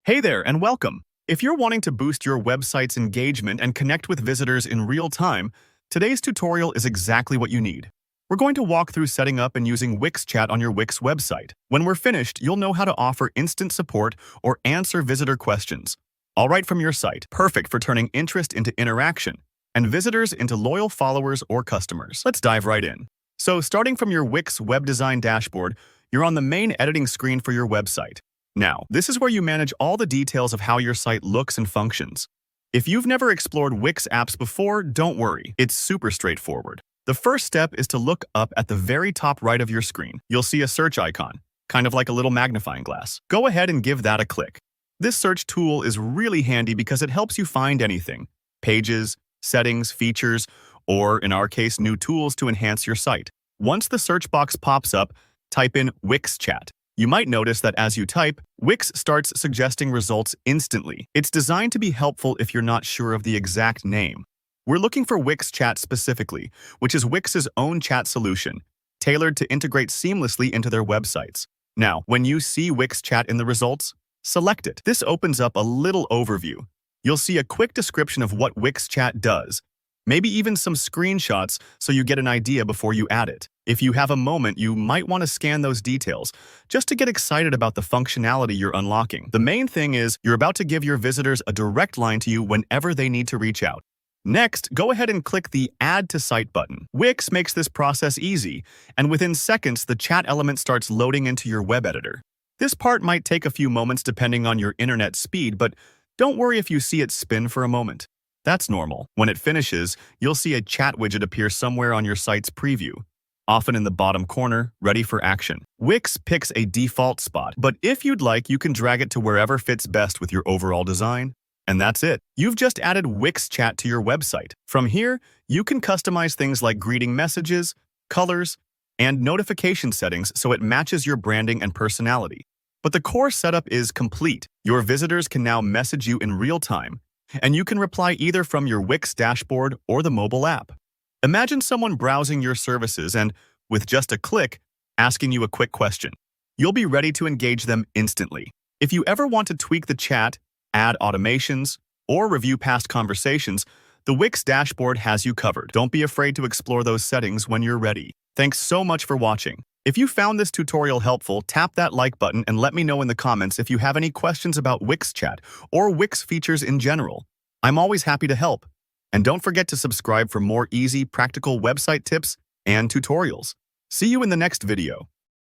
Hey there, and welcome. If you're wanting to boost your website's engagement and connect with visitors in real time, today's tutorial is exactly what you need. We're going to walk through setting up and using Wix Chat on your Wix website. When we're finished, you'll know how to offer instant support or answer visitor questions, all right from your site. Perfect for turning interest into interaction and visitors into loyal followers or customers. Let's dive right in. So, starting from your Wix web design dashboard, you're on the main editing screen for your website. Now, this is where you manage all the details of how your site looks and functions. If you've never explored Wix apps before, don't worry. It's super straightforward. The first step is to look up at the very top right of your screen. You'll see a search icon, kind of like a little magnifying glass. Go ahead and give that a click. This search tool is really handy because it helps you find anything: pages, settings, features, or in our case, new tools to enhance your site. Once the search box pops up, type in Wix Chat. You might notice that as you type, Wix starts suggesting results instantly. It's designed to be helpful if you're not sure of the exact name. We're looking for Wix Chat specifically, which is Wix's own chat solution, tailored to integrate seamlessly into their websites. Now, when you see Wix Chat in the results, select it. This opens up a little overview. You'll see a quick description of what Wix Chat does, maybe even some screenshots so you get an idea before you add it. If you have a moment, you might want to scan those details just to get excited about the functionality you're unlocking. The main thing is you're about to give your visitors a direct line to you whenever they need to reach out. Next, go ahead and click the Add to Site button. Wix makes this process easy, and within seconds, the chat element starts loading into your web editor. This part might take a few moments depending on your internet speed, but don't worry if you see it spin for a moment. That's normal. When it finishes, you'll see a chat widget appear somewhere on your site's preview, often in the bottom corner, ready for action. Wix picks a default spot, but if you'd like, you can drag it to wherever fits best with your overall design. And that's it. You've just added Wix Chat to your website. From here, you can customize things like greeting messages, colors, and notification settings so it matches your branding and personality. But the core setup is complete. Your visitors can now message you in real time, and you can reply either from your Wix dashboard or the mobile app. Imagine someone browsing your services and, with just a click, asking you a quick question. You'll be ready to engage them instantly. If you ever want to tweak the chat, add automations, or review past conversations, the Wix dashboard has you covered. Don't be afraid to explore those settings when you're ready. Thanks so much for watching. If you found this tutorial helpful, tap that like button and let me know in the comments if you have any questions about Wix Chat or Wix features in general. I'm always happy to help. And don't forget to subscribe for more easy, practical website tips and tutorials. See you in the next video.